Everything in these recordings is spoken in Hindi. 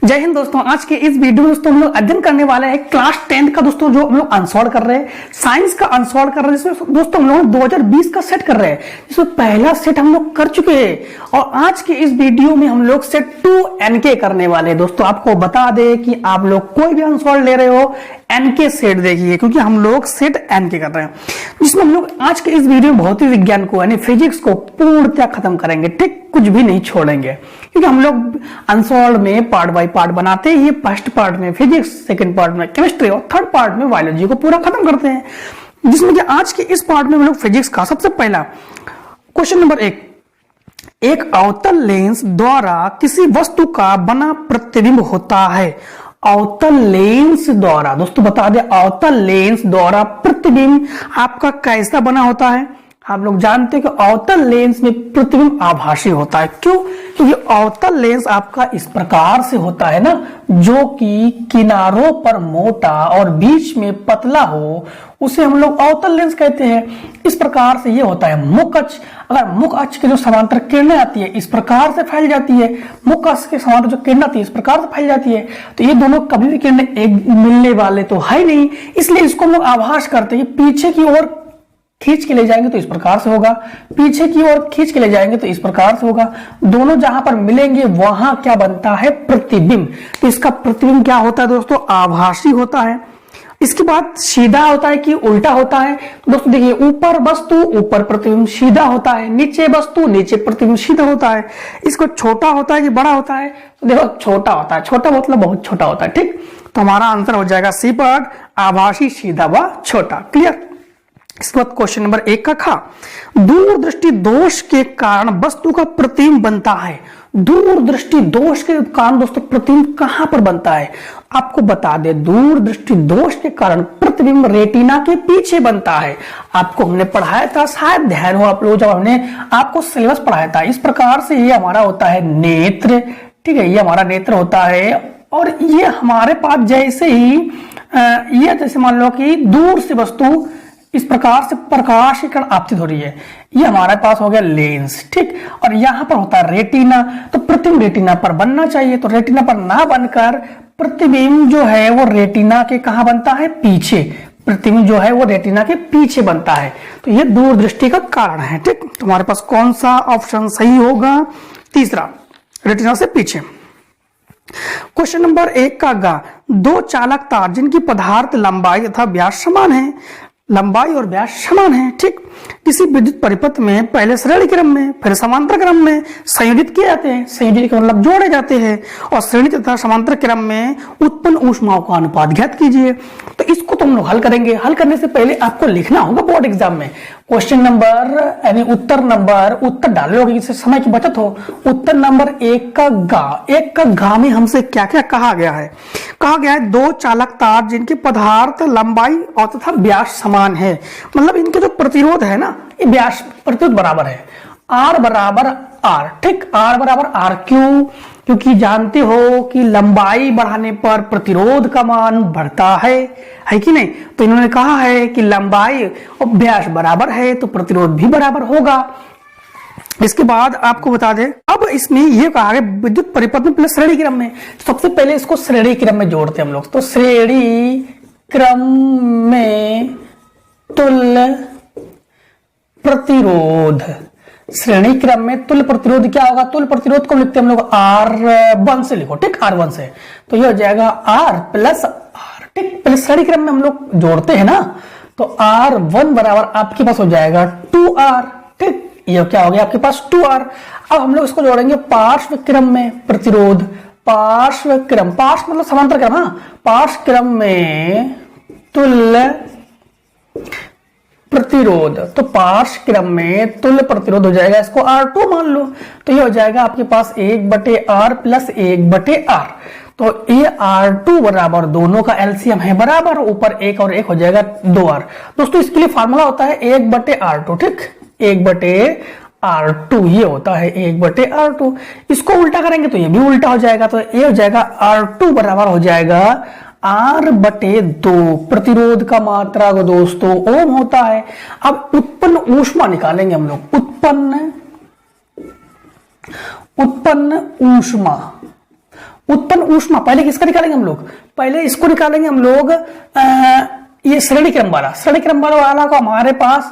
जय हिंद दोस्तों। आज के इस वीडियो में दोस्तों हम लोग अध्ययन करने वाले हैं क्लास 10 का दोस्तों, जो हम लोग आंसर कर रहे हैं, साइंस का आंसर कर रहे हैं, जिसमें दोस्तों हम लोग 2020 का सेट कर रहे हैं, जिसमें पहला सेट हम लोग कर चुके हैं और आज के इस वीडियो में हम लोग सेट 2NK करने वाले हैं। दोस्तों आपको बता दे कि आप लोग कोई भी आंसर ले रहे हो NK सेट देखिए, क्योंकि हम लोग सेट NK कर रहे हैं, जिसमें हम लोग आज के इस वीडियो में भौतिक विज्ञान को यानी फिजिक्स को पूर्णतः खत्म करेंगे। ठीक, कुछ भी नहीं छोड़ेंगे, क्योंकि हम लोग आंसर में पार्ट बाय पार्ट बनाते हैं। फर्स्ट पार्ट में फिजिक्स, सेकंड पार्ट में केमिस्ट्री और थर्ड पार्ट में बायोलॉजी को पूरा खत्म करते हैं, जिसमें कि आज के इस पार्ट में हम लोग फिजिक्स का सबसे पहला क्वेश्चन नंबर 1, एक अवतल लेंस द्वारा किसी वस्तु का बना प्रतिबिंब होता है। अवतल लेंस द्वारा, दोस्तों बता दें, अवतल लेंस द्वारा प्रतिबिंब आपका कैसा बना होता है? आप लोग जानते हैं कि अवतल लेंस में प्रतिबिंब आभासी होता है। क्यों? क्योंकि अवतल लेंस आपका इस प्रकार से होता है ना, जो कि किनारों पर मोटा और बीच में पतला हो, उसे हम लोग अवतल लेंस कहते हैं। इस प्रकार से ये होता है मुख अक्ष। अगर मुख अक्ष के जो समांतर किरणें आती है इस प्रकार से फैल जाती है, मुख अक्ष के समांतर जो किरण आती है इस प्रकार से फैल जाती है, तो ये दोनों कभी भी किरणें एक मिलने वाले तो है नहीं, इसलिए इसको हम लोग आभास करते हैं। पीछे की ओर खींच के ले जाएंगे तो इस प्रकार से होगा, पीछे की ओर खींच के ले जाएंगे तो इस प्रकार से होगा। दोनों जहां पर मिलेंगे वहां क्या बनता है? प्रतिबिंब। तो इसका प्रतिबिंब क्या होता है दोस्तों? आभासी होता है। इसके बाद सीधा होता है कि उल्टा होता है? तो दोस्तों देखिए, ऊपर वस्तु ऊपर प्रतिबिंब सीधा होता है, नीचे वस्तु नीचे प्रतिबिंब सीधा होता है। इसको छोटा होता है कि बड़ा होता है? तो देखो छोटा होता है, छोटा मतलब बहुत छोटा होता है। ठीक, तो हमारा आंसर हो जाएगा सी पार्ट, आभासी, सीधा व छोटा। क्लियर? इस वक्त क्वेश्चन नंबर 1 का खा, दूरदृष्टि दोष के कारण वस्तु का प्रतिबिंब बनता है। दूरदृष्टि दोष के कारण दोस्तों प्रतिबिंब कहां पर बनता है? आपको बता दे, दूरदृष्टि दोष के कारण प्रतिबिंब रेटिना के पीछे बनता है। आपको हमने पढ़ाया था, शायद ध्यान हो आप लोग, जब हमने आपको सिलेबस पढ़ाया था। इस प्रकार से ये हमारा होता है नेत्र। ठीक है, ये हमारा नेत्र होता है और ये हमारे पास जैसे ही ये जैसे मान लो कि दूर से वस्तु इस प्रकार से प्रकाश की किरण आपतित हो रही है, ये हमारे पास हो गया लेंस। ठीक, और यहां पर होता है रेटिना। तो प्रतिबिंब रेटिना पर बनना चाहिए, तो रेटिना पर ना बनकर प्रतिबिंब जो है वो रेटिना के कहां बनता है? पीछे। प्रतिबिंब जो है वो रेटिना के पीछे बनता है, तो ये दूरदृष्टि का कारण है। ठीक, तुम्हारे पास कौन सा ऑप्शन सही होगा? तीसरा, रेटिना से पीछे। क्वेश्चन नंबर 1 का गा, दो चालक तार जिनकी पदार्थ लंबाई तथा व्यास समान है, लंबाई और व्यास समान है। ठीक, किसी विद्युत परिपथ में पहले श्रेणी क्रम में फिर समांतर क्रम में संयोजित किए जाते हैं। संयोजित का मतलब जोड़े जाते हैं, और श्रेणी तथा समांतर क्रम में उत्पन्न ऊष्माओं का अनुपात ज्ञात कीजिए। तो इसको तुम लोग हल करेंगे। हल करने से पहले आपको लिखना होगा बोर्ड एग्जाम में क्वेश्चन नंबर यानी उत्तर डालोगे जिससे समय की बचत हो। उत्तर नंबर 1 का गा में हमसे क्या क्या कहा गया है? कहा गया है दो चालक तार जिनके पदार्थ लंबाई और तथा व्यास समान है, मतलब इनके जो प्रतिरोध है ना, ये व्यास प्रतिरोध बराबर है, R बराबर R। ठीक, R बराबर R। क्यों? क्योंकि जानते हो कि लंबाई बढ़ाने पर प्रतिरोध का मान बढ़ता है कि नहीं? तो इन्होंने कहा है कि लंबाई और व्यास बराबर है तो प्रतिरोध भी बराबर होगा। इसके बाद आपको बता दें, अब इसमें यह कहा है विद्युत परिपथ में प्लस श्रेणी क्रम में। सबसे पहले इसको श्रेणी क्रम में जोड़ते हैं हम लोग। तो श्रेणी क्रम में तुल्य प्रतिरोध, श्रेणी क्रम में तुल्य प्रतिरोध क्या होगा? तुल्य प्रतिरोध को लिखते हैं हम लोग R1 से। लिखो, ठीक, R1 से। तो ये हो जाएगा R प्लस R। ठीक, पहले श्रेणी क्रम में हम लोग जोड़ते हैं ना, तो R1 बराबर आपके पास हो जाएगा 2R। ठीक, ये क्या हो गया आपके पास? 2R। अब हम लोग इसको जोड़ेंगे पार्श्व क्रम में प्रतिरोध। पार्श्व क्रम, पार्श्व मतलब समांतर क्रम। हाँ, पार्श्व क्रम में तुल्य प्रतिरोध, तो पार्श्व क्रम में तुल्य प्रतिरोध हो जाएगा, इसको R2 मान लो। तो ये हो जाएगा आपके पास 1/R प्लस 1/R। तो ये R2 बराबर, दोनों का एलसीएम है बराबर, ऊपर 1 और 1 हो जाएगा 2R। दोस्तों इसके लिए फार्मूला होता है 1/R2। ठीक, 1/R2 ये होता है 1/R2। इसको उल्टा करेंगे तो ये भी उल्टा हो जाएगा, तो ये हो जाएगा R2 बराबर हो जाएगा R/2। प्रतिरोध का मात्रा को दोस्तों ओम होता है। अब उत्पन्न ऊष्मा निकालेंगे हम लोग। उत्पन्न ऊष्मा, उत्पन्न ऊष्मा पहले किसका निकालेंगे हम लोग, पहले इसको निकालेंगे हम लोग, ये श्रेणी क्रम वाला को हमारे पास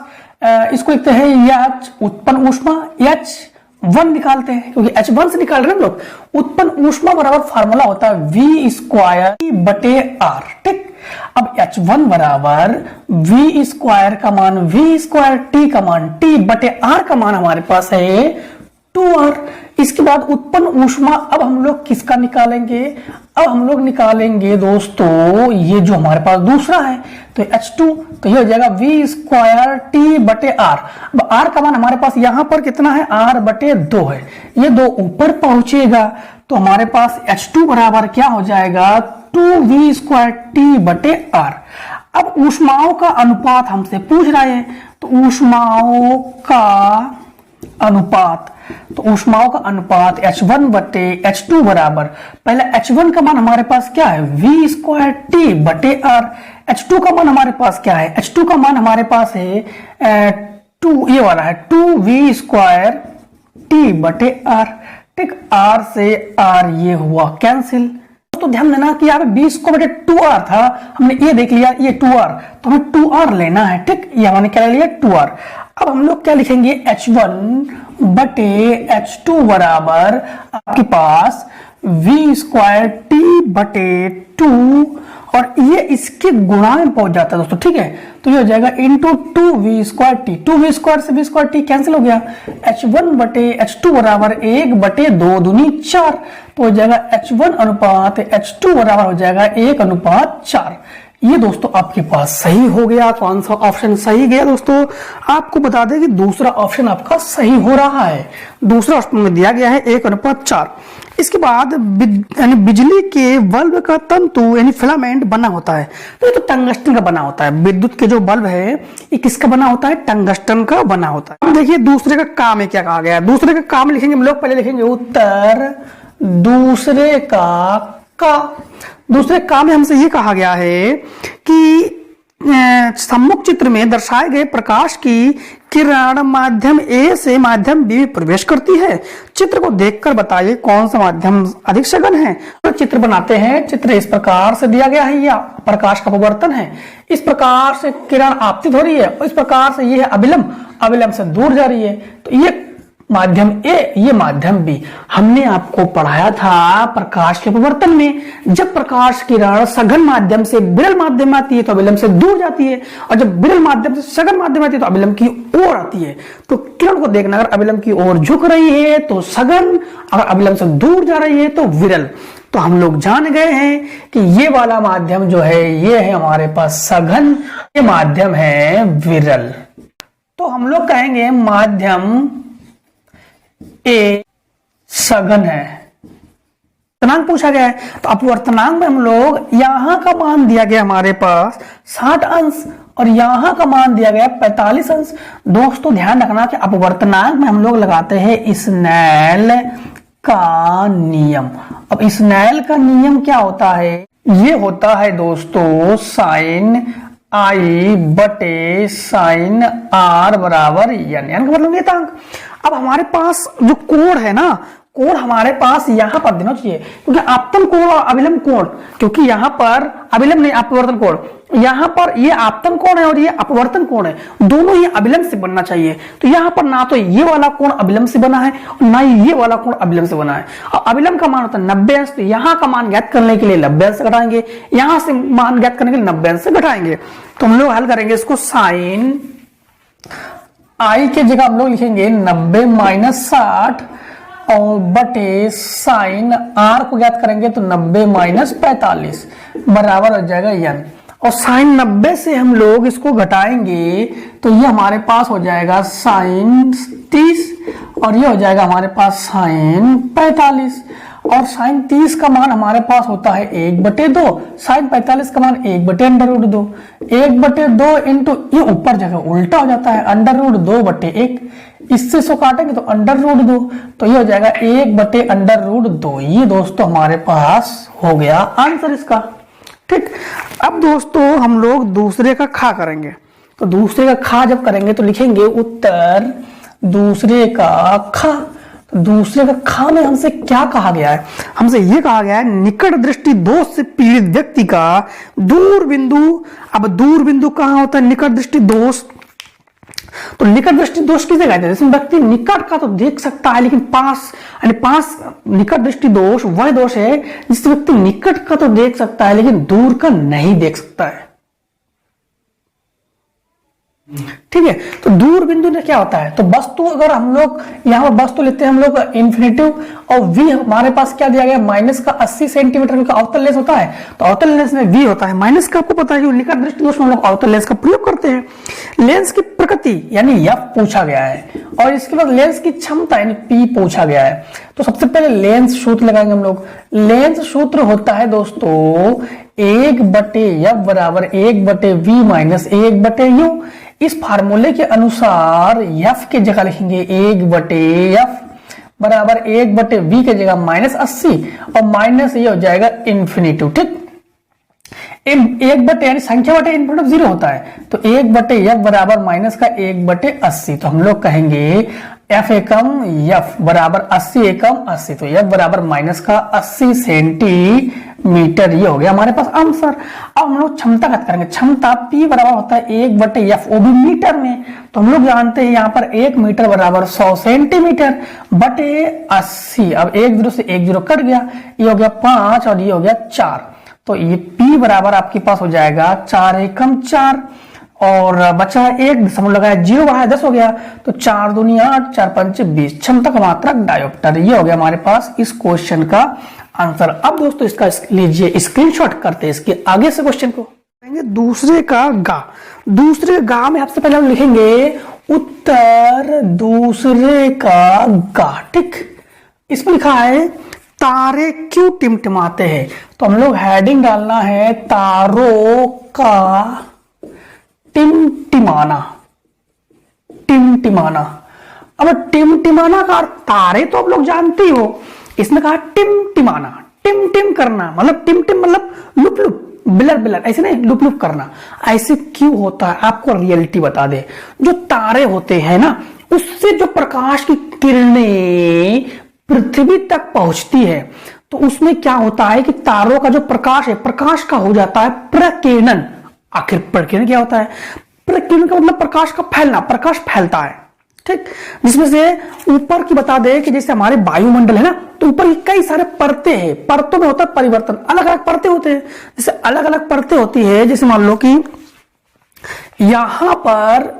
इसको लिखते हैं एच, उत्पन्न ऊष्मा H1 निकालते हैं क्योंकि H1 से निकाल रहे हैं हम लोग। उत्पन्न ऊष्मा बराबर फार्मूला होता है V स्क्वायर बटे R, ठीक। अब H1 बराबर V स्क्वायर का मान V स्क्वायर, T का मान T बटे R का मान हमारे पास है 2R। इसके बाद उत्पन्न ऊष्मा अब हम लोग किसका निकालेंगे, अब हम लोग निकालेंगे दोस्तों ये जो हमारे पास दूसरा है तो H2, तो ये हो जाएगा V स्क्वायर T बटे R। अब R का मान हमारे पास यहां पर कितना है, R बटे 2 है, ये 2 ऊपर पहुंचेगा तो हमारे पास H2 बराबर क्या हो जाएगा 2V स्क्वायर T बटे R। अब ऊष्माओं का अनुपात हमसे पूछ रहा है, तो ऊष्माओं का अनुपात, तो ऊष्माओं का अनुपात H1 बटे H2 बराबर, पहले H1 का मान हमारे पास क्या है V स्क्वायर T बटे R। H2 का मान हमारे पास क्या है, H2 का मान हमारे पास है 2, ये वाला है 2V स्क्वायर T बटे R, ठीक। R से R ये हुआ कैंसिल। तो ध्यान देना कि यहाँ पे 20 को बटे 2R था, हमने ये देख लिया ये 2R, तो हमें 2R लेना है, ठीक। ये हमने क्या ले लिया 2R। अब हम लोग क्या लिखेंगे H1 बटे H2 बराबर आपके पास V स्क्वायर T बटे 2 और ये इसके गुणा में पहुंच जाता है दोस्तों, ठीक है। तो ये हो जाएगा into 2V square T, 2V square से V स्क्वायर T कैंसिल हो गया। H1 बटे H2 बराबर 1 बटे 2 दूनी 4, तो हो जाएगा H1 अनुपात H2 बराबर हो जाएगा 1 अनुपात 4। ये दोस्तों आपके पास सही हो गया। कौन सा ऑप्शन सही गया दोस्तों, आपको बता दें कि दूसरा ऑप्शन आपका सही हो रहा है। दूसरा ऑप्शन में दिया गया है 1 अनुपात 4। इसके बाद यानी बिजली के बल्ब का तंतु यानी फिलामेंट बना होता है, तो ये तो टंगस्टन का बना होता है। विद्युत के जो बल्ब है ये किसका बना होता है, टंगस्टन का बना होता है। अब देखिए दूसरे का काम है, क्या कहा गया है। दूसरे का काम लिखेंगे हम लोग, पहले लिखेंगे उत्तर दूसरे का दूसरे काम में हमसे ये कहा गया है कि सम्मुख चित्र में दर्शाए गए प्रकाश की किरण माध्यम A से माध्यम B में प्रवेश करती है। चित्र को देखकर बताइए कौन सा माध्यम अधिक सघन है। तो चित्र बनाते हैं। चित्र इस प्रकार से दिया गया है, यह प्रकाश का अपवर्तन है। इस प्रकार से किरण आपतित हो रही है और इस प्रकार से यह है अभिलंब, अभिलंब से दूर जा रही है। तो ये माध्यम A, ये माध्यम B। हमने आपको पढ़ाया था प्रकाश के अपवर्तन में, जब प्रकाश किरण सघन माध्यम से विरल माध्यम में आती है तो अभिलंब से दूर जाती है, और जब विरल माध्यम से सघन माध्यम में आती है तो अभिलंब की ओर आती है। तो किरण को देखना, अगर अभिलंब की ओर झुक रही है तो सघन, अगर अभिलंब से दूर जा रही है तो विरल। तो हम लोग जान गए हैं कि ये वाला माध्यम जो है ये है हमारे पास सघन, ये माध्यम है विरल। तो हम लोग कहेंगे माध्यम A सघन है। अपवर्तनांक पूछा गया है, तो अपवर्तनांक में हम लोग यहां का मान दिया गया हमारे पास 60 अंश और यहां का मान दिया गया 45 अंश। दोस्तों ध्यान रखना कि अपवर्तनांक में हम लोग लगाते हैं स्नेल का नियम। अब स्नेल का नियम क्या होता है, ये होता है दोस्तों साइन I बटे साइन R बराबर n, का मतलब नियतांक। अब हमारे पास जो कोण है ना, कोण हमारे पास यहां पर देना चाहिए, क्योंकि आपतन कोण और अभिलंब कोण, क्योंकि यहां पर अभिलंब नहीं अपवर्तन कोण, यहां पर ये आपतन कोण है और ये अपवर्तन कोण है, दोनों ही अभिलंब से बनना चाहिए। तो यहां पर ना तो ये वाला कोण अभिलंब से बना है और ना ही ये वाला कोण अभिलंब से बना है। और अभिलंब का मान होता है 90 अंश, तो यहां का मान ज्ञात करने के लिए 90 अंश से घटाएंगे, यहां से मान ज्ञात करने के लिए 90 अंश से घटाएंगे। तो हम लोग हल करेंगे इसको, साइन I के जगह हम लोग लिखेंगे 90 माइनस 60 और बटे साइन R को ज्ञात करेंगे तो 90 माइनस 45 बराबर हो जाएगा n। और साइन 90 से हम लोग इसको घटाएंगे तो ये हमारे पास हो जाएगा साइन 30 और ये हो जाएगा हमारे पास साइन 45। और साइन 30 का मान हमारे पास होता है 1/2, साइन 45 का मान 1/√2, 1/2 इंटू ये ऊपर जगह उल्टा हो जाता है √2/1, इससे इसको काटेंगे तो √2, तो ये हो जाएगा 1/√2। ये दोस्तों हमारे पास हो गया आंसर इसका, ठीक। अब दोस्तों हम लोग दूसरे का खा करेंगे। तो दूसरे का खा जब करेंगे तो लिखेंगे उत्तर दूसरे का खा। तो दूसरे का खा में हमसे क्या कहा गया है, हमसे ये कहा गया है निकट दृष्टि दोष से पीड़ित व्यक्ति का दूर बिंदु। अब दूर बिंदु कहां होता है, निकट दृष्टि दोष। तो निकट दृष्टि दोष किसे कहते हैं, जिसमें व्यक्ति निकट का तो देख सकता है लेकिन पास, यानी पास निकट दृष्टि दोष वह दोष है जिसमें व्यक्ति निकट का तो देख सकता है लेकिन दूर का नहीं देख सकता है। ठीक है, तो दूर बिंदु में क्या होता है, तो वस्तु अगर हम लोग यहां पर वस्तु लेते हैं हम लोग इन्फिनिटिव और v हमारे पास क्या दिया गया माइनस का 80 सेंटीमीटर का अवतल लेंस होता है, तो अवतल लेंस में v होता है माइनस का। आपको पता है कि निकट दृष्टि दोष में हम लोग अवतल लेंस का प्रयोग करते हैं। लेंस की प्रकृति यानी f पूछा गया है और इसके बाद लेंस की क्षमता यानी p पूछा गया है। तो सबसे पहले लेंस सूत्र लगाएंगे हम लोग। लेंस सूत्र होता है दोस्तों 1/f बराबर 1/v माइनस 1/u। इस फार्मूले के अनुसार f के जगह लिखेंगे 1/f बराबर 1/v के जगह -80 और माइनस ये हो जाएगा इन्फिनिटिव। ठीक, 1 यानी संख्या बटे इन्फिनिटिव 0 होता है, तो 1/f बराबर माइनस का 1/80। तो हम लोग कहेंगे f एकम f बराबर 80 एकम 80, तो f बराबर माइनस का 80 सेंटीमीटर। ये हो गया हमारे पास आंसर। अब हम लोग क्षमता का करेंगे। क्षमता p बराबर होता है 1/f, वो भी मीटर में। तो हम लोग जानते हैं यहाँ पर 1 मीटर बराबर 100 सेंटीमीटर बटे 80। अब 1 0 से 1 0 कट गया, ये हो गया 5 और ये हो गया 4। तो ये p बराबर आपके पास हो जाएगा 4 एकम 4 और बचा 1 दशमलव लगाया 0 बढ़ाया 10 हो गया, तो 4 दूनी 8 4 5 20। क्षमता का मात्रक डायोप्टर। ये हो गया हमारे पास इस क्वेश्चन का आंसर। अब दोस्तों इसका लीजिए स्क्रीनशॉट करते हैं इसके आगे से क्वेश्चन को। दूसरे का गा, दूसरे गा में सबसे पहले हम लिखेंगे उत्तर दूसरे का गा। ठीक, इसमें लिखा है तारे क्यों टिमटिमाते हैं, तो हम लोग हेडिंग डालना है तारों का टिमटिमाना। टिमटिमाना, अब टिमटिमाना का तारे तो आप लोग जानते ही हो, इसने कहा टिमटिमाना, टिम टिम करना मतलब टिम टिम मतलब लुप लुप बिलर बिलर, ऐसे नहीं लुप लुप करना। ऐसे क्यों होता है आपको रियलिटी बता दे। जो तारे होते हैं ना, उससे जो प्रकाश की किरणें पृथ्वी तक पहुंचती है, तो उसमें क्या होता है कि तारों का जो प्रकाश है, प्रकाश का हो जाता है प्रकीर्णन। आखिर प्रकीर्णन क्या होता है, प्रकीर्णन का मतलब प्रकाश का फैलना, प्रकाश फैलता है। ठीक, जिसमें से ऊपर की बता दे कि जैसे हमारे वायुमंडल है ना, तो ऊपर की कई सारे परतें हैं, परतों में होता है परिवर्तन, अलग अलग परतें होते हैं। जैसे अलग अलग परतें होती है, जैसे मान लो कि यहां पर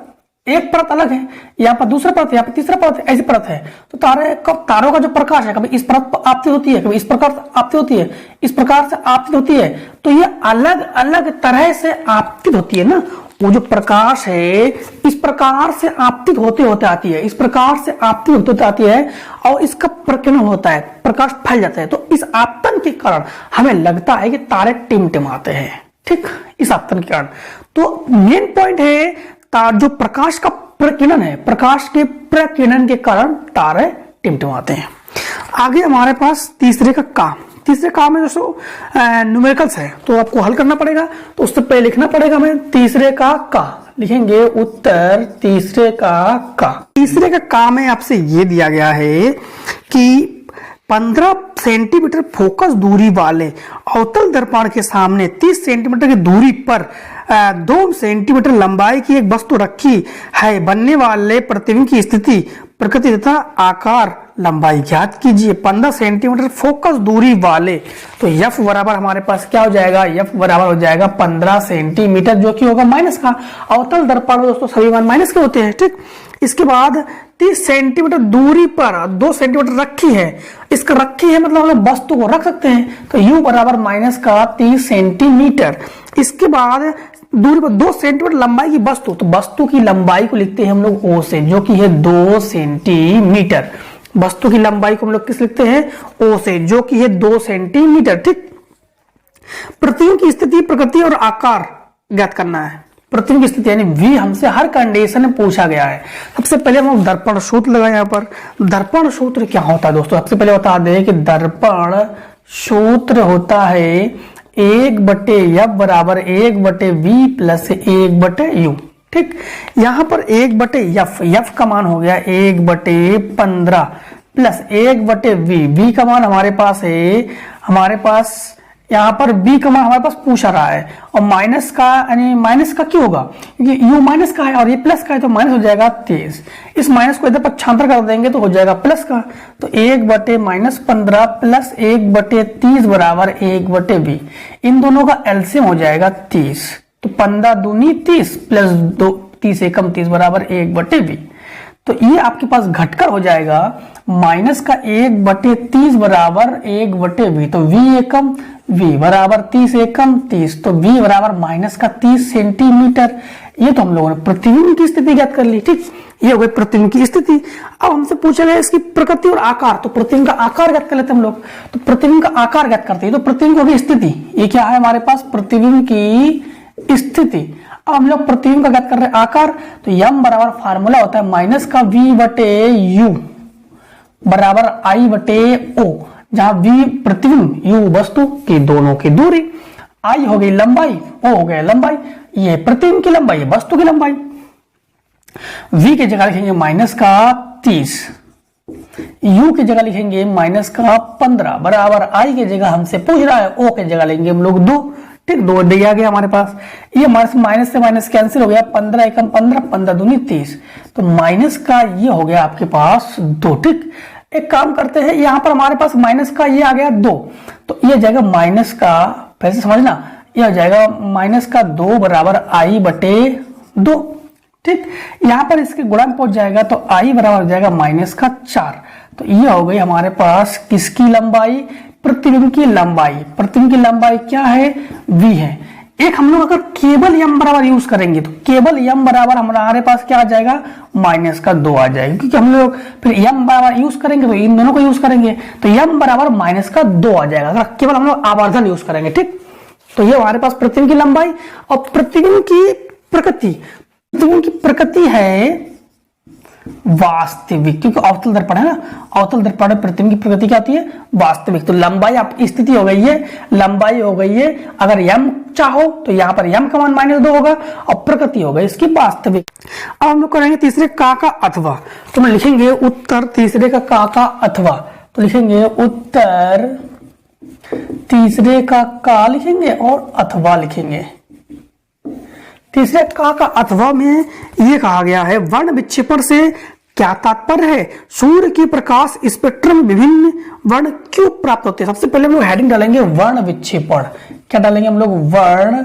एक परत अलग है, यहाँ पर दूसरा परत, यहाँ पर तीसरा परत, ऐसी परत है। तो तारों का जो प्रकाश है, कभी इस परत पर आपतित होती है, कभी इस प्रकार से आपतित होती है, इस प्रकार से आपतित होती है। तो ये अलग अलग तरह से आपतित होती है ना। वो जो प्रकाश है इस प्रकार से आपतित होते होते आती है, इस प्रकार से आपतित होते होते आती है और इसका प्रकीर्णन होता है, प्रकाश फैल जाता है। तो इस आपतन के कारण हमें लगता है कि तारे टिमटिमाते हैं। ठीक, इस आपतन के कारण। तो मेन पॉइंट है जो प्रकाश का प्रकीर्णन है, प्रकाश के प्रकीर्णन के कारण तारे टिमटिमाते हैं। आगे हमारे पास तीसरे का काम। तीसरे काम में दोस्तों न्यूमेरिकल्स है, तो आपको हल करना पड़ेगा। तो उससे पहले लिखना पड़ेगा हमें तीसरे का लिखेंगे उत्तर तीसरे का। तीसरे का काम में आपसे ये दिया गया है कि 15 सेंटीमीटर फोकस दूरी वाले अवतल दर्पण के सामने 30 सेंटीमीटर की दूरी पर 2 सेंटीमीटर लंबाई की एक वस्तु रखी है। बनने वाले प्रतिबिंब की स्थिति, प्रकृति तथा आकार, लंबाई ज्ञात कीजिए। 15 सेंटीमीटर फोकस दूरी वाले, तो f बराबर हमारे पास क्या हो जाएगा, f बराबर हो जाएगा 15 सेंटीमीटर, जो कि होगा माइनस का। अवतल दर्पण में दोस्तों सभी मान माइनस के होते हैं। ठीक, इसके बाद 30 सेंटीमीटर दूरी पर 2 सेंटीमीटर रखी है। इसका रखी है मतलब हम वस्तु को रख सकते हैं, तो u बराबर माइनस का 30 सेंटीमीटर। इसके बाद दूरी पर 2 सेंटीमीटर लंबाई की वस्तु, तो वस्तु की लंबाई को लिखते हैं हम लोग ओ से, जो कि है 2 सेंटीमीटर। वस्तु की लंबाई को हम लोग किस लिखते हैं, ओ से, जो कि है 2 सेंटीमीटर। ठीक, प्रतिबिंब की स्थिति, प्रकृति और आकार ज्ञात करना है। प्रतिबिंब की स्थिति यानी v हमसे हर कंडीशन में पूछा गया है। सबसे पहले हम दर्पण सूत्र लगाए। यहाँ पर दर्पण सूत्र क्या होता है दोस्तों, सबसे पहले बता दें कि दर्पण सूत्र होता है 1/f बराबर 1/v प्लस 1/u। ठीक, यहां पर 1/f, f का मान हो गया 1/15 प्लस 1/v। v का मान हमारे पास है, हमारे पास यहाँ पर b का मान हमारे पास पूछा रहा है, और माइनस का, यानी माइनस का क्यों होगा, क्योंकि u माइनस का है और ये प्लस का है, तो माइनस हो जाएगा 23। इस माइनस को इधर पक्षांतर कर देंगे तो हो जाएगा प्लस का, तो 1/-15 प्लस 1/30 बराबर 1/v। इन दोनों का एलसीएम हो जाएगा 30, तो 15 दूनी 30 प्लस 2 30 एकम 30 बराबर 1/v। तो ये आपके पास घटकर हो जाएगा माइनस का 1/30 बराबर 1/v। तो v एकम v बराबर 30 एकम 30, तो v बराबर माइनस का 30 सेंटीमीटर। ये तो हम लोगों ने प्रतिबिंब की स्थिति ज्ञात कर ली। ठीक, ये हो गई प्रतिबिंब की स्थिति। अब हमसे पूछा गया इसकी प्रकृति और आकार, तो प्रतिबिंब का आकार ज्ञात कर लेते हम लोग। तो प्रतिबिंब का आकार ज्ञात करते हैं, तो प्रतिबिंब की स्थिति, ये क्या है हमारे पास, प्रतिबिंब की स्थिति। अब हम लोग प्रतिबिंब का ज्ञात कर रहे हैं आकार, तो m बराबर फार्मूला होता है माइनस का v/u बराबर I/o, जहां v प्रतिबिंब, u वस्तु की दोनों की दूरी, I हो गई लंबाई, o हो गया लंबाई, ये प्रतिबिंब की लंबाई, वस्तु की लंबाई। v की जगह लिखेंगे माइनस का 30, u की जगह लिखेंगे माइनस का 15 बराबर I की जगह हमसे पूछ रहा है, o की जगह लेंगे हम लोग 2। ठीक, 2 दिया गया हमारे पास, ये माइनस से माइनस कैंसिल हो गया, 15 एकम 15, 15 दूनी 30, तो माइनस का ये हो गया आपके पास 2। ठीक, एक काम करते हैं, यहां पर हमारे पास माइनस का ये आ गया 2, तो ये जाएगा माइनस का, वैसे समझना, ये हो जाएगा माइनस का 2 बराबर I/2। ठीक, यहां पर इसके गुणन पहुंच जाएगा, तो I बराबर हो जाएगा माइनस का 4। तो ये हो गई हमारे पास किसकी लंबाई, प्रतिबिंब की लंबाई। प्रतिबिंब की लंबाई क्या है, v है। एक हम लोग अगर केवल m बराबर यूज करेंगे, तो केवल m बराबर हमारे पास क्या आ जाएगा, माइनस का 2 आ जाएगा, क्योंकि हम लोग फिर m बराबर यूज करेंगे तो इन दोनों को यूज करेंगे, तो m बराबर माइनस का 2 आ जाएगा अगर केवल हम लोग आवर्धन यूज करेंगे। ठीक, तो ये हमारे पास प्रतिबिंब की लंबाई। और प्रतिबिंब की प्रकृति, प्रतिबिंब की प्रकृति है वास्तविक, क्योंकि अवतल दर्पण है ना, अवतल दर्पण में प्रतिबिंब की प्रकृति क्या होती है, वास्तविक। तो लंबाई आपकी स्थिति हो गई है, लंबाई हो गई है, अगर m चाहो तो यहाँ पर m का मान -2 होगा, और प्रकृति होगा इसकी वास्तविक। अब हम लोग करेंगे तीसरे का अथवा, तो हम लिखेंगे उत्तर तीसरे का अथवा, तो लिखेंगे उत्तर तीसरे का लिखेंगे और अथवा लिखेंगे। तीसरे का अथवा में ये कहा गया है, वर्ण विक्षेपण से क्या तात्पर्य है, सूर्य की प्रकाश स्पेक्ट्रम विभिन्न वर्ण क्यों प्राप्त होते हैं। सबसे पहले हम लोग हेडिंग डालेंगे वर्ण विक्षेपण। क्या डालेंगे हम लोग, वर्ण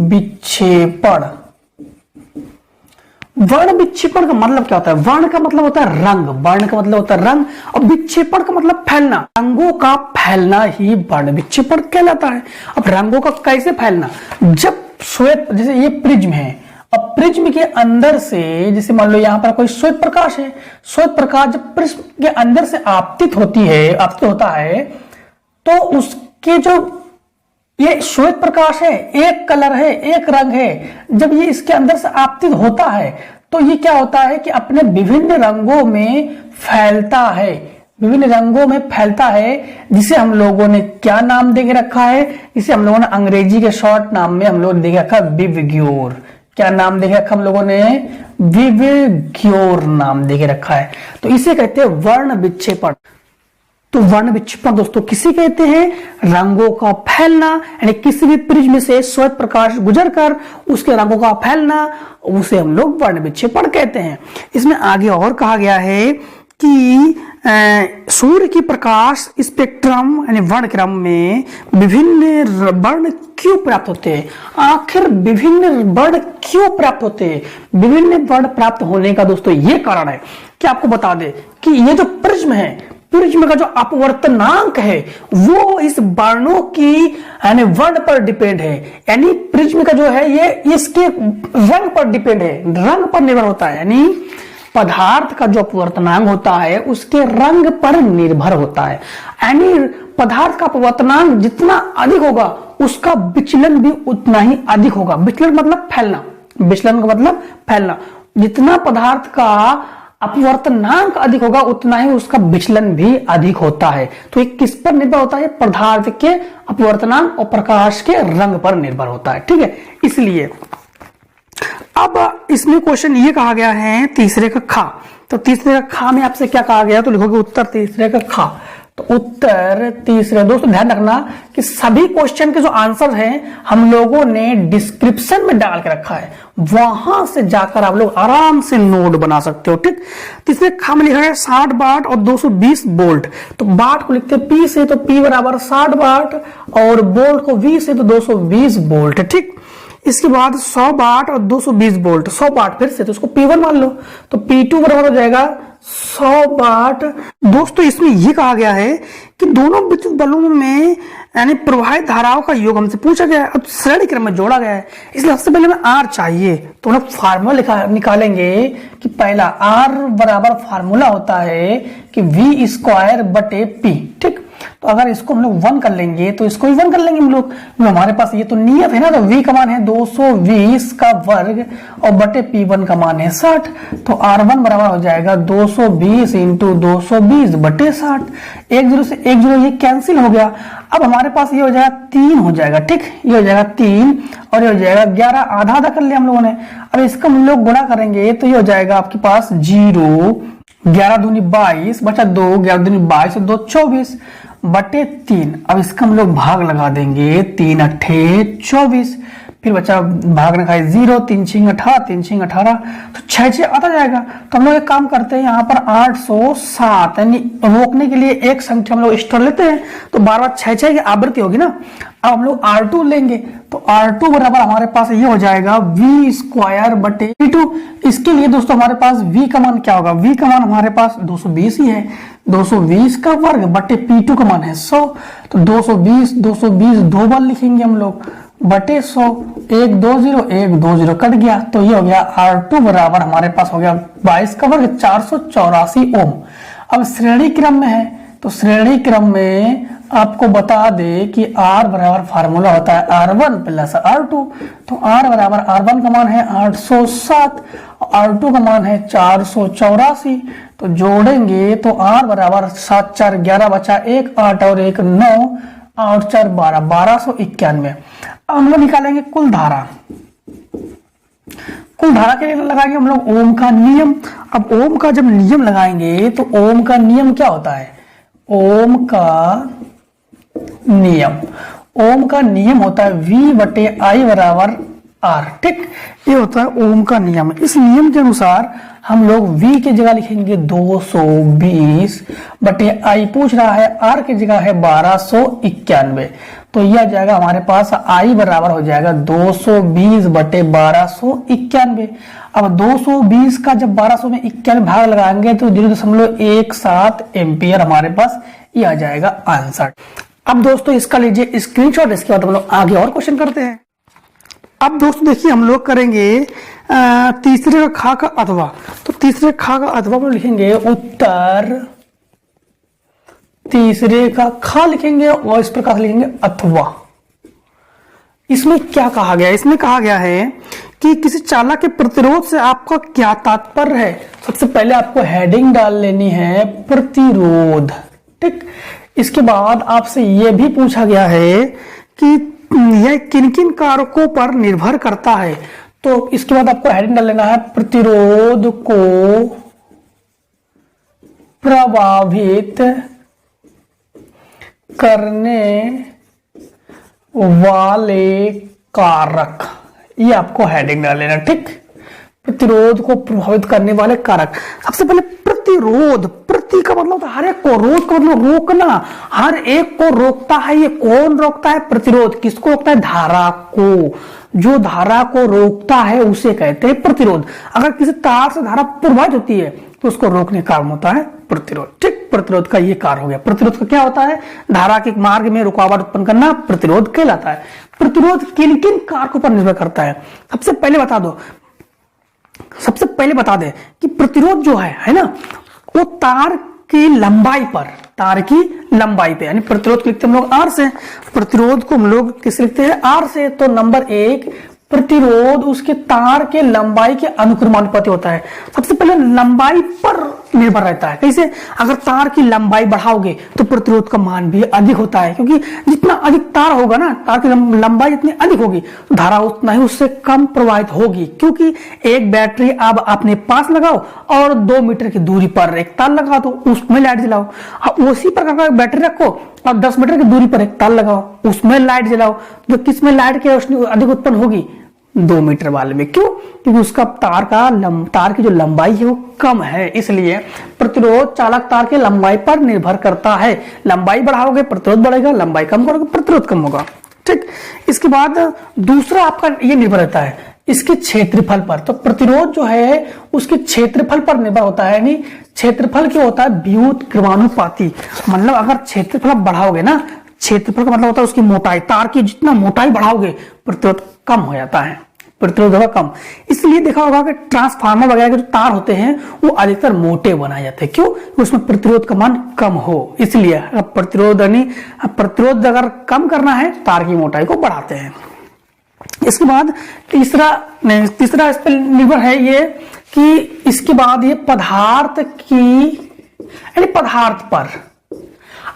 विक्षेपण। वर्ण विक्षेपण का मतलब क्या होता है, वर्ण का मतलब होता है रंग, वर्ण का मतलब होता है रंग, और विक्षेपण का मतलब फैलना, रंगों का फैलना ही वर्ण विक्षेपण कहलाता है। अब रंगों का कैसे फैलना, जब श्वेत, जैसे ये प्रिज्म है, अब प्रिज्म के अंदर से, जैसे मान लो यहाँ पर कोई श्वेत प्रकाश है, श्वेत प्रकाश जब प्रिज्म के अंदर से आपतित होता है, तो उसके जो ये श्वेत प्रकाश है, एक कलर है, एक रंग है, जब ये इसके अंदर से आपतित होता है, तो ये क्या होता है कि अपने विभिन्न रंगों में फैलता है, विभिन्न रंगों में फैलता है, जिसे हम लोगों ने क्या नाम देके रखा है, इसे हम लोगों ने अंग्रेजी के शॉर्ट नाम में हम लोग ने देके रखा विवग्योर। क्या नाम देके रखा हम लोगों ने, विवग्योर नाम देके रखा है। तो इसे कहते हैं वर्ण विक्षेपण। तो वर्ण विक्षेपण दोस्तों किसे कहते हैं, रंगों का फैलना, यानी किसी भी प्रिज्म से श्वेत प्रकाश गुजरकर उसके रंगों का फैलना, उसे हम लोग वर्ण विक्षेपण कहते हैं। इसमें आगे और कहा गया है कि सूर्य की प्रकाश स्पेक्ट्रम यानी वर्ण क्रम में विभिन्न वर्ण क्यों प्राप्त होते हैं। आखिर विभिन्न वर्ण क्यों प्राप्त होते हैं, विभिन्न वर्ण प्राप्त होने का दोस्तों ये कारण है कि आपको बता दे कि ये जो प्रिज्म है, प्रिज्म का जो अपवर्तनांक है वो इस वर्णों की यानी वर्ण पर डिपेंड है, यानी प्रिज्म का जो है ये इसके रंग पर डिपेंड है, रंग पर निर्भर होता है, यानी पदार्थ का जो अपवर्तनांक होता है उसके रंग पर निर्भर होता है। यानी पदार्थ का अपवर्तनांक जितना अधिक होगा उसका विचलन भी उतना ही अधिक होगा। विचलन मतलब फैलना, विचलन का मतलब फैलना। जितना पदार्थ का अपवर्तनांक अधिक होगा उतना ही उसका विचलन भी अधिक होता है। तो ये किस पर निर्भर होता है, पदार्थ के अपवर्तनांक और प्रकाश के रंग पर निर्भर होता है। ठीक है, इसलिए अब इसमें क्वेश्चन ये कहा गया है तीसरे का खा तो तीसरे का खा में आपसे क्या कहा गया, तो लिखोगे उत्तर तीसरे का खा। तो उत्तर तीसरे। दोस्तों ध्यान रखना कि सभी क्वेश्चन के जो आंसर हैं हम लोगों ने डिस्क्रिप्शन में डाल के रखा है, वहां से जाकर आप लोग आराम से नोट बना सकते हो, ठीक। तीसरे खा में लिखा है 60 वाट और 220 वोल्ट। तो वाट को लिखते हैं P से, तो P बराबर 60 वाट और वोल्ट को V से, तो 220 वोल्ट, ठीक। इसके बाद 100 वाट और 220 वोल्ट, 100 वाट फिर से, तो उसको P1 मान लो, तो P2 बराबर हो जाएगा 100 वाट। दोस्तों इसमें यह कहा गया है कि दोनों विद्युत बलों में यानी प्रवाहित धाराओं का योग हमसे पूछा गया है, अब श्रेणी क्रम में जोड़ा गया है, इसलिए सबसे पहले हमें R चाहिए। तो हम फार्मूला निकालेंगे कि पहला R बराबर फार्मूला होता है कि V स्क्वायर बटे P, ठीक। तो अगर इसको हम लोग 1 कर लेंगे तो इसको भी 1 कर लेंगे हम लोग, हमारे पास ये तो नियत है ना, तो V का मान है 220 का वर्ग और बटे P1 का मान है 60। तो R1 बराबर हो जाएगा 220 इंटू 220 बटे 60। 1 0 से 1 0 ये कैंसिल हो गया। अब हमारे पास ये हो जाएगा 3 हो जाएगा, ठीक। ये हो जाएगा 3 और ये हो जाएगा 11, आधा आधा कर लिया हम लोगों ने। अब इसका हम लोग गुणा करेंगे तो ये हो जाएगा आपके पास 0, 11 दूनी 22 बचा 2, 11 दूनी 22 और 2 24 बटे 3। अब इसका हम लोग भाग लगा देंगे, 3 अट्ठे 24, फिर बचा भाग रखा 0, 3 6 18, 3 6 18, तो 6 6 आता जाएगा। तो हम लोग एक काम करते हैं, यहाँ पर 807 यानी रोकने के लिए एक संख्या हम लोग एक्स्ट्रा लेते हैं, तो बार बार 6 6 की आवृत्ति होगी ना। अब हम लोग R2 लेंगे, तो R2 बराबर हमारे पास ये हो जाएगा V स्क्वायर बटे P2। इसके लिए दोस्तों हमारे पास V का मान क्या होगा, V का मान हमारे पास 220 ही है, 220 का वर्ग बटे P2 का मान है 100। तो 220 2 बार लिखेंगे हम लोग बटे 100, 1 2 0 1 2 0 कट गया। तो ये हो गया R2 बराबर हमारे पास हो गया 22 का वर्ग 484 ओम। अब श्रेणी क्रम में है, तो श्रेणी क्रम में आपको बता दे कि R बराबर फार्मूला होता है R1 प्लस R2। तो R बराबर R1 का मान है 807, R2 का मान है 484। तो जोड़ेंगे तो R बराबर 7 4 11 बचा 1, 8 और 1 9 और 4 12, 1291। अब हम लोग निकालेंगे कुल धारा। कुल धारा के लिए लगाएंगे हम लोग ओम का नियम। अब ओम का जब नियम लगाएंगे तो ओम का नियम क्या होता है, ओम का नियम होता है V बटे I बराबर R, ठीक। ये होता है ओम का नियम। इस नियम के अनुसार हम लोग V की जगह लिखेंगे 220 बटे I पूछ रहा है, R की जगह है 1291। तो यह जाएगा हमारे पास I बराबर हो जाएगा 220 बटे 1291। अब 220 का जब 1200 में 91 भाग लगाएंगे तो 0.17 एम्पियर हमारे पास ये आ जाएगा आंसर। अब दोस्तों इसका लीजिए स्क्रीनशॉट, इसके बाद हम लोग आगे और क्वेश्चन करते हैं। अब दोस्तों देखिए हम लोग करेंगे तीसरे का खा का अथवा। तो तीसरे खा का अथवा में लिखेंगे उत्तर तीसरे का खा लिखेंगे और इस प्रकार लिखेंगे अथवा। इसमें क्या कहा गया है, इसमें कहा गया है कि किसी चालक के प्रतिरोध से आपका क्या तात्पर्य है। सबसे पहले आपको हेडिंग डाल लेनी है प्रतिरोध, ठीक। इसके बाद आपसे यह भी पूछा गया है कि यह किन किन कारकों पर निर्भर करता है। तो इसके बाद आपको हेडिंग डाल लेना है प्रतिरोध को प्रभावित करने वाले कारक, ये आपको हेडिंग डाल लेना, ठीक। प्रतिरोध को प्रभावित करने वाले कारक। सबसे पहले प्रतिरोध, प्रति का मतलब हर एक को, रोध का मतलब रोकना, हर एक को रोकता है। ये कौन रोकता है, प्रतिरोध। किसको रोकता है, धारा को। जो धारा को रोकता है उसे कहते हैं प्रतिरोध। अगर किसी तार से धारा प्रवाहित होती है तो उसको रोकने का काम होता है प्रतिरोध, ठीक। प्रतिरोध का ये कार्य हो गया। प्रतिरोध का क्या होता है, धारा के मार्ग में रुकावट उत्पन्न करना प्रतिरोध कहलाता है। प्रतिरोध किन किन कारकों पर निर्भर करता है, सबसे पहले बता दे कि प्रतिरोध जो है ना, वो तार की लंबाई पे, यानी प्रतिरोध को लिखते हैं हम लोग R से, प्रतिरोध को हम लोग किस लिखते हैं, R से। तो नंबर 1 प्रतिरोध उसके तार के लंबाई के अनुक्रमानुपाती होता है। सबसे पहले लंबाई पर निर्भर रहता है। कैसे? अगर तार की लंबाई बढ़ाओगे तो प्रतिरोध का मान भी अधिक होता है, क्योंकि जितना अधिक तार होगा ना, तार की लंबाई जितनी अधिक होगी तो धारा उतना ही उससे कम प्रवाहित होगी। क्योंकि एक बैटरी आप अपने पास लगाओ और 2 मीटर की दूरी पर एक तार लगा दो, उसमें लाइट जलाओ। उसी प्रकार का बैटरी रखो और 10 मीटर की दूरी पर एक तार लगाओ, उसमें लाइट जलाओ, तो किसमें लाइट की रोशनी अधिक उत्पन्न होगी? 2 मीटर वाले में। क्यों? क्योंकि उसका तार की जो लंबाई है वो कम है, इसलिए प्रतिरोध चालक तार की लंबाई पर निर्भर करता है। लंबाई बढ़ाओगे प्रतिरोध बढ़ेगा, लंबाई कम करोगे प्रतिरोध कम होगा। ठीक, इसके बाद दूसरा आपका ये निर्भर रहता है इसके क्षेत्रफल पर। तो प्रतिरोध जो है उसके क्षेत्रफल पर निर्भर होता है। यानी क्षेत्रफल क्या होता है? व्युत्क्रमानुपाती। मतलब अगर क्षेत्रफल बढ़ाओगे ना, क्षेत्रफल का मतलब होता है उसकी मोटाई, तार की जितना मोटाई बढ़ाओगे प्रतिरोध कम हो जाता है, प्रतिरोध होगा कम। इसलिए देखा होगा कि ट्रांसफार्मर वगैरह के जो तार होते हैं वो अधिकतर मोटे बनाए जाते हैं। क्यों? उसमें प्रतिरोध का मान कम हो, इसलिए प्रतिरोध अगर कम करना है तार की मोटाई को बढ़ाते हैं। इसके बाद तीसरा इस पर निर्भर है ये कि इसके बाद ये पदार्थ पर।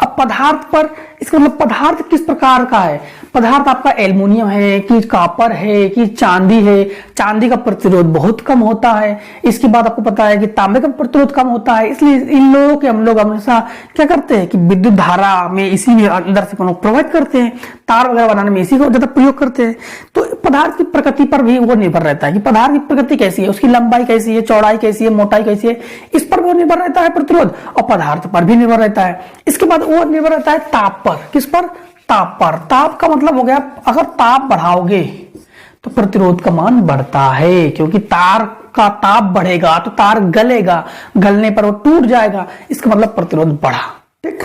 अब पदार्थ पर इसका मतलब पदार्थ किस प्रकार का है? पदार्थ आपका एल्युमिनियम है कि कॉपर है कि चांदी है? चांदी का प्रतिरोध बहुत कम होता है। इसके बाद आपको पता है कि तांबे का प्रतिरोध कम होता है। इसलिए इन लोगों के हम लोग हमेशा क्या करते हैं कि विद्युत धारा में इसी में अंदर से प्रवाहित करते हैं, तार वगैरह बनाने में इसी को ज्यादा प्रयोग करते हैं। तो पदार्थ की प्रकृति पर भी वो निर्भर रहता है कि पदार्थ की प्रकृति कैसी है, उसकी लंबाई कैसी है, चौड़ाई कैसी है, मोटाई कैसी है, इस पर भी निर्भर रहता है प्रतिरोध, और पदार्थ पर भी निर्भर रहता है। इसके बाद वो निर्भर रहता है ताप पर। किस पर? ताप पर। ताप का मतलब हो गया अगर ताप बढ़ाओगे तो प्रतिरोध का मान बढ़ता है, क्योंकि तार का ताप बढ़ेगा तो तार गलेगा, गलने पर वो टूट जाएगा, इसका मतलब प्रतिरोध बढ़ा। ठीक,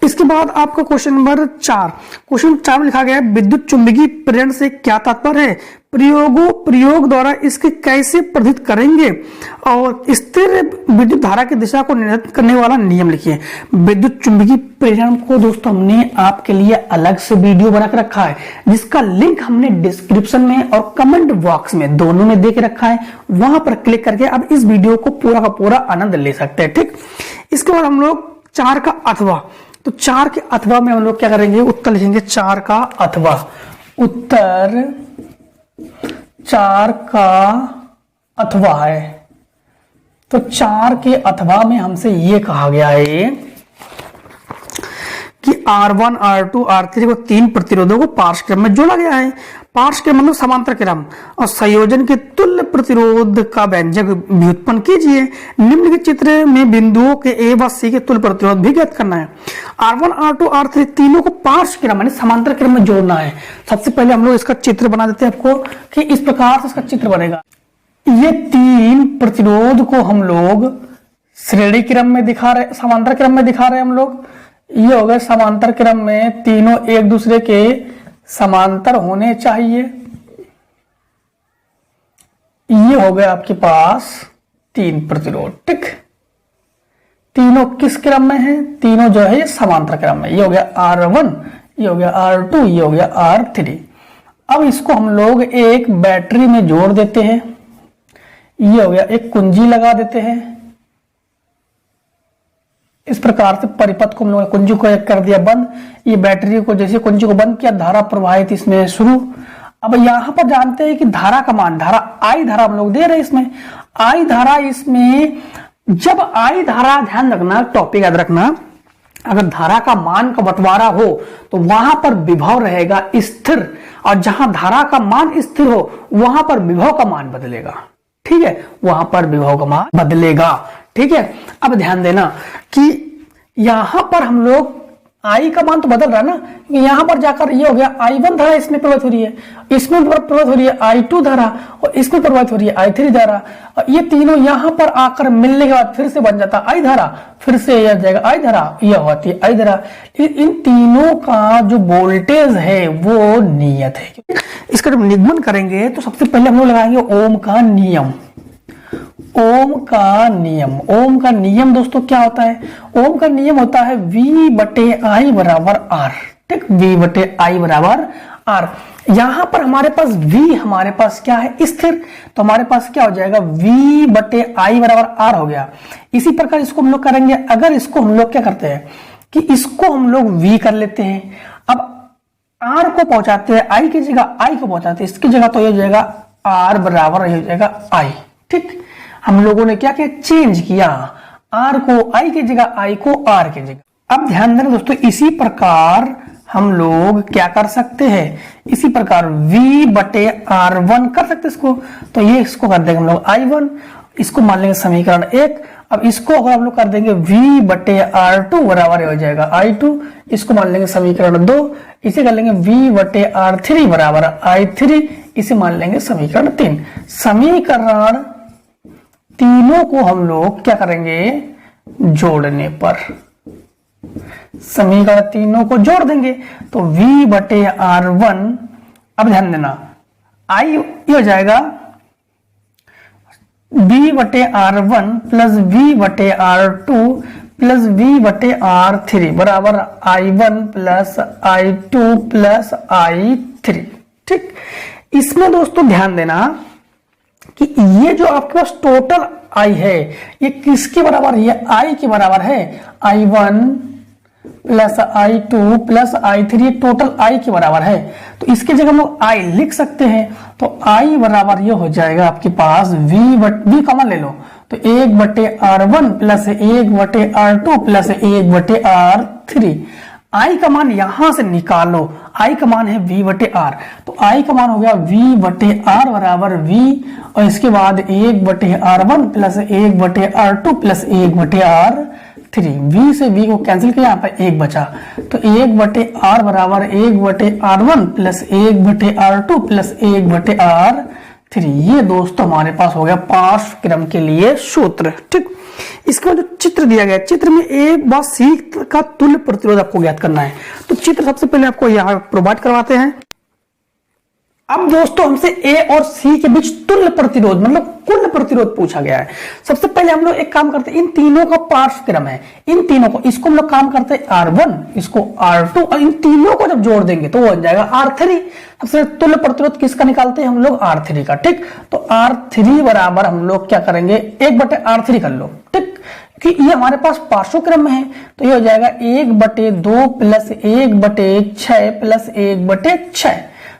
इसके बाद आपका क्वेश्चन नंबर 4, क्वेश्चन 4 में लिखा गया है विद्युत चुंबकीय प्रेरण से क्या तात्पर्य है? प्रयोग द्वारा इसके कैसे प्रदर्शित करेंगे? और स्थिर विद्युत धारा की दिशा को निर्धारित करने वाला नियम लिखिए। विद्युत चुंबकीय प्रेरण को दोस्तों हमने आपके लिए अलग से वीडियो बना के रखा है, जिसका लिंक हमने डिस्क्रिप्शन में और कमेंट बॉक्स में दोनों में दे के रखा है। वहां पर क्लिक करके आप इस वीडियो को पूरा का पूरा आनंद ले सकते हैं। ठीक, इसके बाद हम लोग 4 का अथवा, तो 4 के अथवा में हम लोग क्या करेंगे? उत्तर लिखेंगे 4 का अथवा। उत्तर 4 का अथवा है, तो 4 के अथवा में हमसे ये कहा गया है कि R1, R2, R3 को 3 प्रतिरोधों को पार्श्व क्रम में जोड़ा गया है। पार्श्व क्रम मतलब समांतर क्रम, और संयोजन के तुल्य प्रतिरोध का व्यंजक व्युत्पन्न कीजिए। निम्नलिखित चित्र में बिंदुओं के ए व सी के तुल्य प्रतिरोध भी ज्ञात करना है। R1, R2, R3 तीनों को पार्श्व क्रम यानी समांतर क्रम में जोड़ना है। सबसे पहले हम लोग इसका चित्र बना देते हैं आपको कि इस प्रकार से इसका चित्र बनेगा। ये 3 प्रतिरोध को हम लोग श्रेणी क्रम में दिखा रहे, समांतर क्रम में दिखा रहे हैं हम लोग। ये हो गए समांतर क्रम में, तीनों एक दूसरे के समांतर होने चाहिए। ये हो गए आपके पास 3 प्रतिरोध। ठीक, तीनों किस क्रम में है? तीनों जो है समांतर क्रम में। ये हो गया R1, ये हो गया R2, ये हो गया R3। अब इसको हम लोग एक बैटरी में जोड़ देते हैं। ये हो गया, एक कुंजी लगा देते हैं। इस प्रकार से परिपथ को हम लोग कुंजी को कर दिया बंद। ये बैटरी को जैसे कुंजी को बंद किया, धारा प्रवाहित इसमें शुरू। अब यहां पर जानते हैं कि धारा का मान, धारा आई धारा हम लोग दे रहे हैं इसमें। आई धारा इसमें, जब आई धारा, ध्यान रखना, टॉपिक याद रखना, अगर धारा का मान का बंटवारा हो तो वहां पर विभव रहेगा स्थिर, और जहां धारा का मान स्थिर हो वहां पर विभव का मान बदलेगा। ठीक है, वहां पर विभव का मान बदलेगा। ठीक है, अब ध्यान देना कि यहां पर हम लोग आई का मान तो बदल रहा है ना, यहां पर जाकर ये हो गया I1 धारा इसमें प्रवाहित हो रही है, इसमें प्रवाहित हो रही है I2 धारा, और इसमें प्रवाहित हो रही है I3 धारा। और ये तीनों यहां पर आकर मिलने के बाद फिर से बन जाता I धारा, फिर से यह जाएगा I धारा, यह होती है I धारा। इन तीनों का जो वोल्टेज है वो नियत है। इसका जब निगमन करेंगे तो सबसे पहले हम लोग लगाएंगे ओम का नियम। ओम का नियम, ओम का नियम दोस्तों क्या होता है? ओम का नियम होता है V/I बराबर R। ठीक, V/I बराबर आर। यहां पर हमारे पास v हमारे पास क्या है, स्थिर, तो हमारे पास क्या हो जाएगा v बटे आई बराबर आर हो गया। इसी प्रकार इसको हम लोग करेंगे, अगर इसको हम लोग क्या करते हैं कि इसको हम लोग v कर लेते हैं, अब r को पहुंचाते हैं i की जगह, i को पहुंचाते हैं इसकी जगह, तो ये हो जाएगा r बराबर हो जाएगा i। ठीक, हम लोगों ने क्या किया, चेंज किया, r को i की जगह, i को r की जगह। अब ध्यान देना दोस्तों, इसी प्रकार हम लोग क्या कर सकते हैं, इसी प्रकार v बटे r1 कर सकते इसको, तो ये इसको कर देंगे हम लोग i1, इसको मान लेंगे समीकरण 1। अब इसको अगर हम लोग कर देंगे v बटे r2 बराबर हो जाएगा i2, इसको मान लेंगे समीकरण 2। इसे कर लेंगे v बटे r3 बराबर i3, इसे मान लेंगे समीकरण 3। समीकरण तीनों को हम लोग क्या करेंगे, जोड़ने पर समीकरण तीनों को जोड़ देंगे, तो v बटे r1, अब ध्यान देना i ये हो जाएगा v बटे r1 प्लस v बटे r2 प्लस v बटे r3 बराबर i1 plus i2 plus i3। ठीक, इसमें दोस्तों ध्यान देना कि ये जो आपके पास टोटल i है, ये किसके बराबर है, ये i के बराबर है, i1 plus i2 plus i3 total i के बराबर है। तो इसके जगह हम लोग i लिख सकते हैं, तो i बराबर ये हो जाएगा आपके पास v कॉमन ले लो, तो 1 बटे r1 प्लस 1 बटे r2 प्लस 1 बटे r3। i का मान यहां से निकालो, i का मान है v बटे r, तो i का मान हो गया v बटे r बराबर v, और इसके बाद 1 बटे r1 प्लस 1 बटे r2 प्लस 1 बटे r3। v से v को कैंसिल किया, यहाँ पर 1 बचा, तो 1 बटे r बराबर 1 बटे r1 प्लस 1 बटे r2 प्लस 1 बटे r3। ये दोस्तों हमारे पास हो गया पार्श्व क्रम के लिए सूत्र। ठीक, इसके बाद जो चित्र दिया गया, चित्र में एक बार सी का तुल्य प्रतिरोध आपको ज्ञात करना है, तो चित्र सबसे पहले आपको यहाँ प्रोवाइड करवाते हैं। अब दोस्तों हमसे ए और सी के बीच तुल्य प्रतिरोध मतलब कुल प्रतिरोध पूछा गया है। सबसे पहले हम लोग एक काम करते हैं, इन तीनों का पार्श्व क्रम है, इन तीनों को, इसको हम लोग काम करते हैं R1, इसको R2, और इन तीनों को जब जोड़ देंगे तो वो बन जाएगा R3। सबसे तुल्य प्रतिरोध किसका निकालते हैं हम लोग, R3 का। ठीक, तो R3 बराबर हम लोग क्या करेंगे, 1/R3 कर लो। ठीक, कि ये हमारे पास पार्श्व क्रम में है, तो ये हो जाएगा 1/2 प्लस 1/6 प्लस 1/6,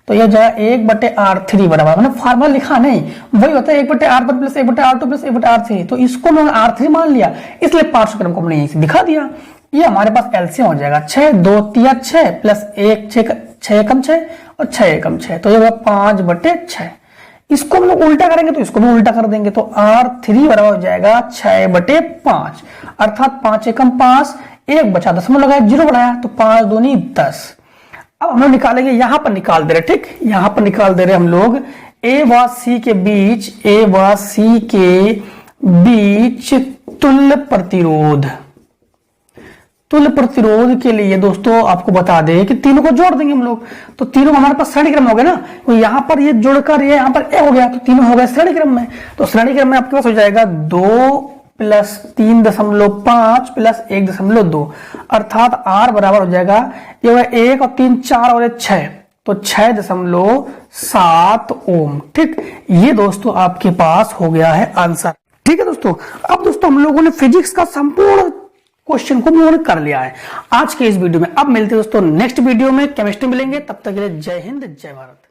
तो ये जो है 1/R3 बराबर, मैंने फार्मूला लिखा नहीं, वही होता है 1/R1 plus 1/R2 plus 1/R3, तो इसको मैंने R3 मान लिया, इसलिए पार्श्व क्रम को हमने यहीं से दिखा दिया। ये हमारे पास एलसीएम हो जाएगा 6 2 3 6 प्लस 1 6 एकम 6 और 6 एकम 6, तो ये होगा 5/6। इसको हम लोग उल्टा करेंगे तो इसको भी उल्टा कर देंगे, तो R3 बराबर हो जाएगा 6/5, अर्थात 5 एकम 5, 1 बचा, दशमलव लगाया, 0 बढ़ाया, तो 5 दूनी 10। अब हम लोग निकालेंगे, यहां पर निकाल दे रहे, ठीक, यहां पर निकाल दे रहे हम लोग ए व सी के बीच, ए व सी के बीच तुल्य प्रतिरोध। तुल्य प्रतिरोध के लिए दोस्तों आपको बता दें कि तीनों को जोड़ देंगे हम लोग, तो तीनों हमारे पास श्रेणी क्रम हो गया ना, तो यहां पर ये जोड़कर ये यहां पर ए हो गया, तो तीनों हो गए श्रेणी क्रम में। तो श्रेणी क्रम में आपके पास हो जाएगा 2 प्लस 3.5 प्लस 1.2, अर्थात R बराबर हो जाएगा, ये 1 और 3 4 और 6, तो 6.7 ओम। ठीक, ये दोस्तों आपके पास हो गया है आंसर। ठीक है दोस्तों, अब दोस्तों हम लोगों ने फिजिक्स का संपूर्ण क्वेश्चन को पूर्ण कर लिया है आज के इस वीडियो में। अब मिलते हैं दोस्तों नेक्स्ट वीडियो में, केमिस्ट्री मिलेंगे, तब तक के लिए जय हिंद जय भारत।